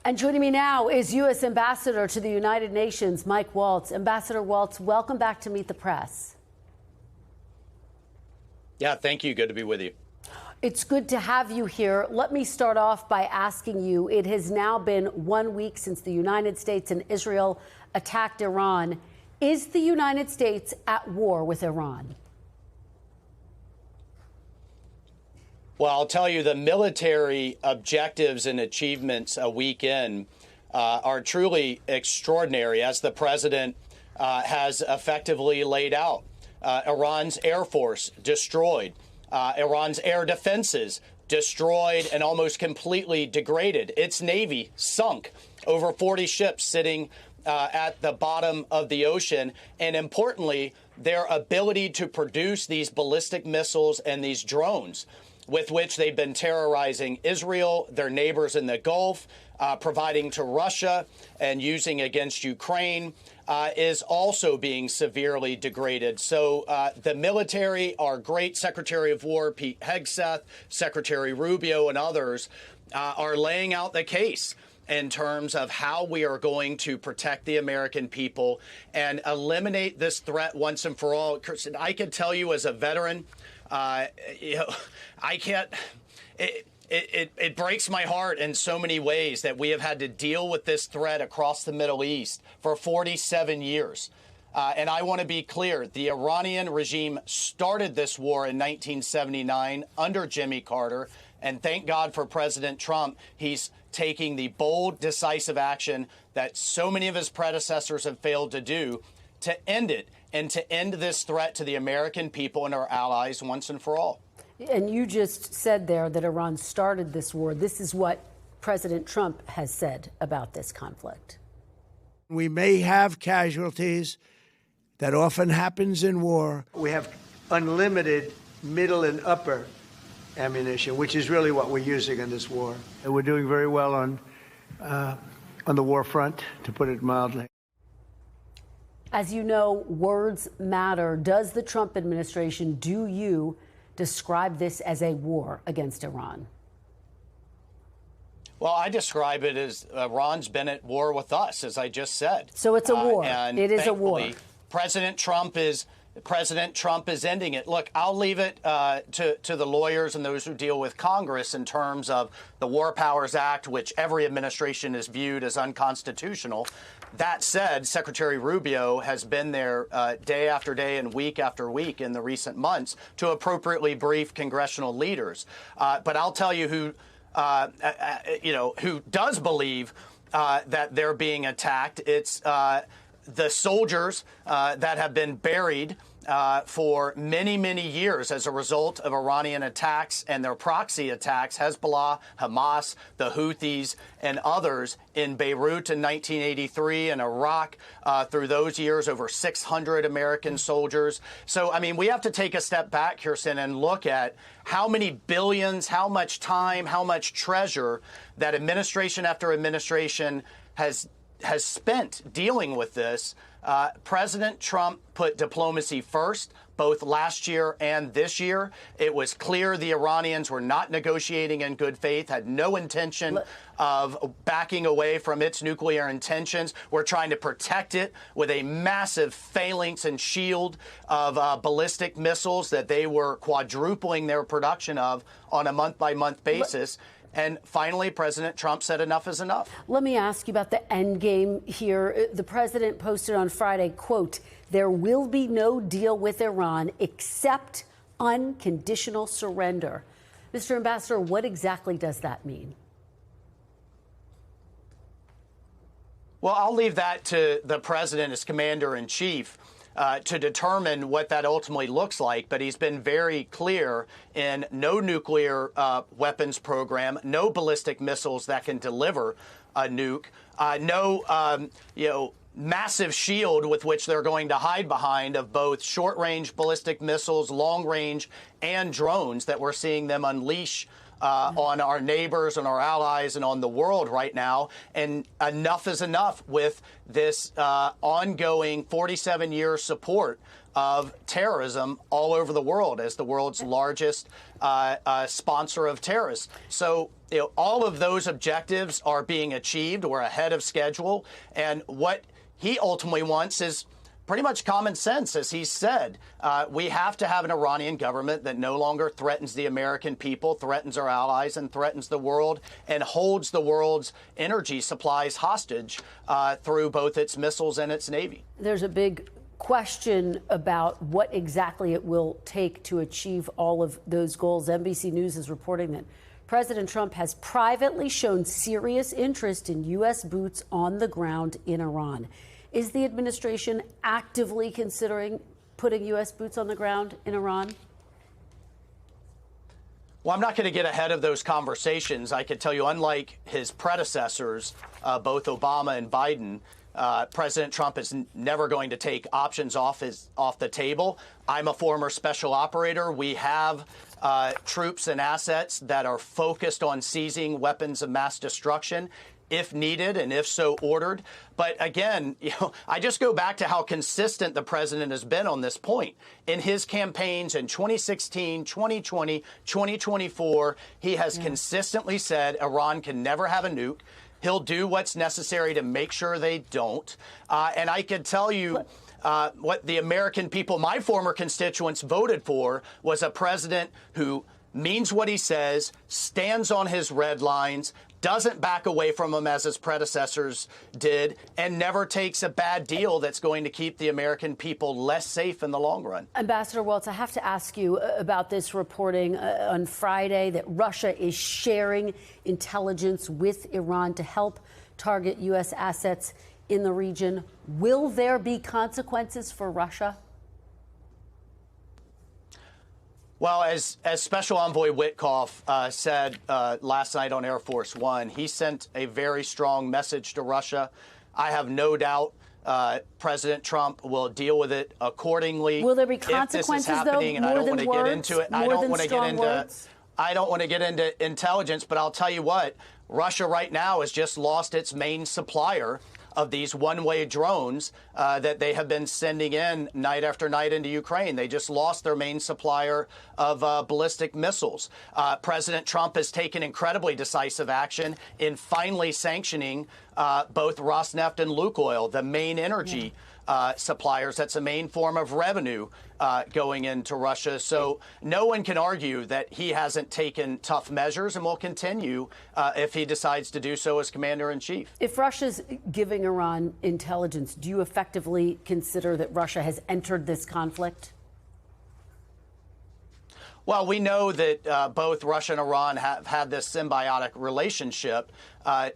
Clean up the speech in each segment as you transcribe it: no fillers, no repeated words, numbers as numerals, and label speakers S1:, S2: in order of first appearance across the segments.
S1: And joining me now is U.S. Ambassador to the United Nations, Mike Waltz. Ambassador Waltz, welcome back to Meet the Press.
S2: Yeah, thank you. Good to be with you.
S1: It's good to have you here. Let me start off by asking you, it has now been 1 week since the United States and Israel attacked Iran. Is the United States at war with Iran?
S2: Well, I'll tell you, the military objectives and achievements a week in are truly extraordinary, as the president has effectively laid out. Iran's Air Force destroyed. Iran's air defenses destroyed and almost completely degraded. Its Navy sunk. Over 40 ships sitting at the bottom of the ocean. And importantly, their ability to produce these ballistic missiles and these drones with which they've been terrorizing Israel, their neighbors in the Gulf, providing to Russia and using against Ukraine, is also being severely degraded. So the military, our great Secretary of War, Pete Hegseth, Secretary Rubio, and others are laying out the case in terms of how we are going to protect the American people and eliminate this threat once and for all. Kirsten, I can tell you as a veteran, I can't. It breaks my heart in so many ways that we have had to deal with this threat across the Middle East for 47 years. And I want to be clear, the Iranian regime started this war in 1979 under Jimmy Carter. And thank God for President Trump. He's taking the bold, decisive action that so many of his predecessors have failed to do to end it and to end this threat to the American people and our allies once and for all.
S1: And you just said there that Iran started this war. This is what President Trump has said about this conflict.
S3: We may have casualties. That often happens in war. We have unlimited middle and upper ammunition, which is really what we're using in this war. And we're doing very well on the war front, to put it mildly.
S1: As you know, words matter. Does the Trump administration, do you describe this as a war against Iran?
S2: Well, I describe it as Iran's been at war with us, as I just said.
S1: So it's a war.
S2: And
S1: it is a war.
S2: President Trump is ending it. Look, I'll leave it to the lawyers and those who deal with Congress in terms of the War Powers Act, which every administration has viewed as unconstitutional. That said, Secretary Rubio has been there day after day and week after week in the recent months to appropriately brief congressional leaders. But I'll tell you who does believe that they're being attacked. It's the soldiers that have been buried for many, many years as a result of Iranian attacks and their proxy attacks, Hezbollah, Hamas, the Houthis, and others in Beirut in 1983 and Iraq through those years, over 600 American soldiers. So, I mean, we have to take a step back, Kirsten, and look at how many billions, how much time, how much treasure that administration after administration has spent dealing with this. President Trump put diplomacy first, both last year and this year. It was clear the Iranians were not negotiating in good faith, had no intention of backing away from its nuclear intentions. We're trying to protect it with a massive phalanx and shield of ballistic missiles that they were quadrupling their production of on a month-by-month basis. And finally, President Trump said enough is enough.
S1: Let me ask you about the end game here. The president posted on Friday, quote, "There will be no deal with Iran except unconditional surrender." Mr. Ambassador, what exactly does that mean?
S2: Well, I'll leave that to the president as commander-in-chief to determine what that ultimately looks like. But he's been very clear in no nuclear weapons program, no ballistic missiles that can deliver a nuke, no massive shield with which they're going to hide behind of both short-range ballistic missiles, long-range, and drones that we're seeing them unleash on our neighbors, on our allies, and on the world right now. And enough is enough with this ongoing 47-year support of terrorism all over the world as the world's largest sponsor of terrorists. So all of those objectives are being achieved. We're ahead of schedule. And what he ultimately wants is pretty much common sense, as he said. We have to have an Iranian government that no longer threatens the American people, threatens our allies, and threatens the world, and holds the world's energy supplies hostage through both its missiles and its navy.
S1: There's a big question about what exactly it will take to achieve all of those goals. NBC News is reporting that President Trump has privately shown serious interest in U.S. boots on the ground in Iran. Is the administration actively considering putting U.S. boots on the ground in Iran?
S2: Well, I'm not going to get ahead of those conversations. I can tell you, unlike his predecessors, both Obama and Biden, President Trump is never going to take options off the table. I'm a former special operator. We have troops and assets that are focused on seizing weapons of mass destruction if needed and if so ordered. But again, I just go back to how consistent the president has been on this point. In his campaigns in 2016, 2020, 2024, he has consistently said Iran can never have a nuke. He'll do what's necessary to make sure they don't. And I could tell you what the American people, my former constituents, voted for was a president who means what he says, stands on his red lines, doesn't back away from them as his predecessors did, and never takes a bad deal that's going to keep the American people less safe in the long run.
S1: Ambassador Waltz, I have to ask you about this reporting on Friday that Russia is sharing intelligence with Iran to help target U.S. assets in the region. Will there be consequences for Russia?
S2: Well, as Special Envoy Witkoff said last night on Air Force One, he sent a very strong message to Russia. I have no doubt President Trump will deal with it accordingly.
S1: Will there be consequences,
S2: though? And I don't want to get into it. I don't want to get into intelligence, but I'll tell you what, Russia right now has just lost its main supplier of these one-way drones that they have been sending in night after night into Ukraine. They just lost their main supplier of ballistic missiles. President Trump has taken incredibly decisive action in finally sanctioning both Rosneft and Lukoil, the main energy suppliers. That's a main form of revenue going into Russia. So no one can argue that he hasn't taken tough measures and will continue if he decides to do so as commander-in-chief.
S1: If Russia's giving Iran intelligence, do you effectively consider that Russia has entered this conflict?
S2: Well, we know that both Russia and Iran have had this symbiotic relationship,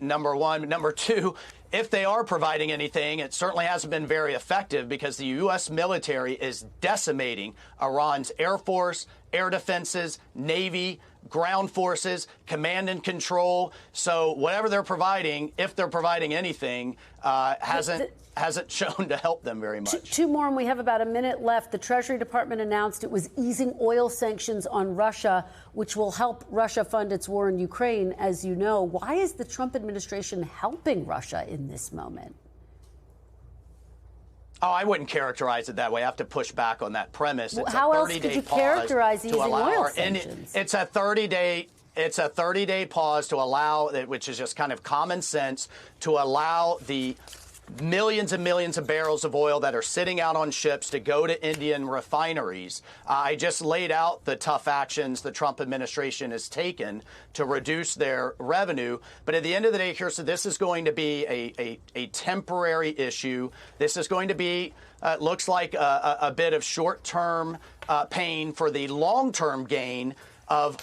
S2: number one. Number two, if they are providing anything, it certainly hasn't been very effective because the U.S. military is decimating Iran's Air Force, air defenses, Navy, ground forces, command and control. So whatever they're providing, if they're providing anything, hasn't shown to help them very much.
S1: Two more, and we have about a minute left. The Treasury Department announced it was easing oil sanctions on Russia, which will help Russia fund its war in Ukraine, as you know. Why is the Trump administration helping Russia in this moment?
S2: Oh, I wouldn't characterize it that way. I have to push back on that premise.
S1: Well, how else could you characterize easing oil sanctions?
S2: It's a 30-day pause to allow, which is just kind of common sense, to allow the millions and millions of barrels of oil that are sitting out on ships to go to Indian refineries. I just laid out the tough actions the Trump administration has taken to reduce their revenue. But at the end of the day, this is going to be a temporary issue. This is going to be, looks like a bit of short-term pain for the long-term gain of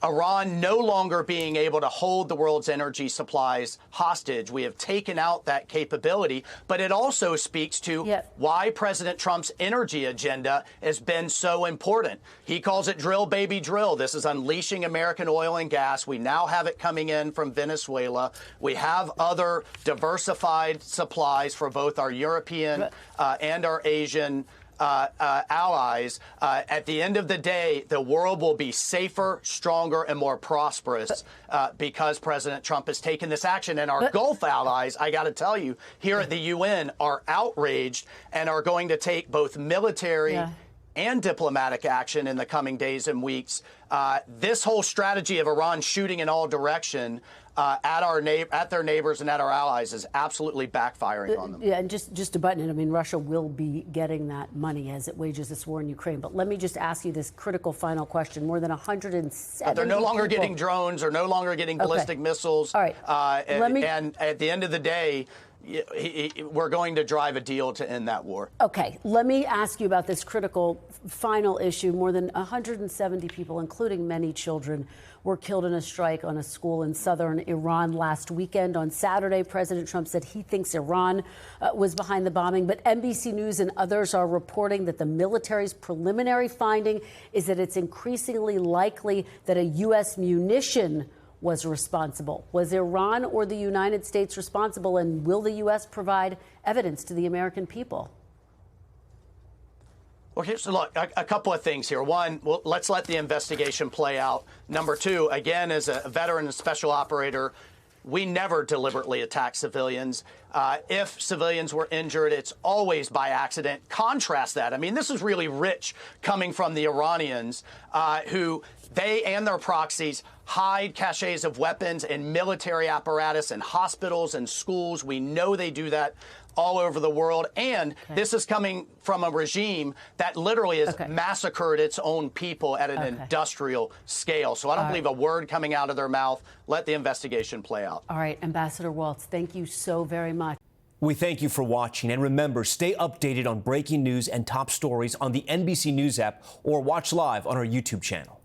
S2: Iran no longer being able to hold the world's energy supplies hostage. We have taken out that capability, but it also speaks to why President Trump's energy agenda has been so important. He calls it drill, baby, drill. This is unleashing American oil and gas. We now have it coming in from Venezuela. We have other diversified supplies for both our European and our Asian allies, at the end of the day, the world will be safer, stronger, and more prosperous because President Trump has taken this action. And our Gulf allies, I got to tell you, here at the UN are outraged and are going to take both military and diplomatic action in the coming days and weeks. This whole strategy of Iran shooting in all direction at their neighbors and at our allies is absolutely backfiring on them.
S1: Yeah, and just to button it, I mean, Russia will be getting that money as it wages this war in Ukraine. But let me just ask you this critical final question. More than 170
S2: But they're no longer getting drones or no longer getting ballistic missiles.
S1: All right.
S2: And at the end of the day, we're going to drive a deal to end that war.
S1: Okay, let me ask you about this critical final issue. More than 170 people, including many children, were killed in a strike on a school in southern Iran last weekend. On Saturday, President Trump said he thinks Iran was behind the bombing, but NBC News and others are reporting that the military's preliminary finding is that it's increasingly likely that a U.S. munition was responsible. Was Iran or the United States responsible, and will the U.S. provide evidence to the American people?
S2: Okay, so look, a couple of things here. One, well, let's let the investigation play out. Number two, again, as a veteran and special operator, we never deliberately attack civilians. If civilians were injured, it's always by accident. Contrast that. I mean, this is really rich coming from the Iranians, who they and their proxies hide caches of weapons and military apparatus in hospitals and schools. We know they do that all over the world. And this is coming from a regime that literally has massacred its own people at an industrial scale. So I don't believe a word coming out of their mouth. Let the investigation play out.
S1: All right, Ambassador Waltz, thank you so very much.
S4: We thank you for watching. And remember, stay updated on breaking news and top stories on the NBC News app or watch live on our YouTube channel.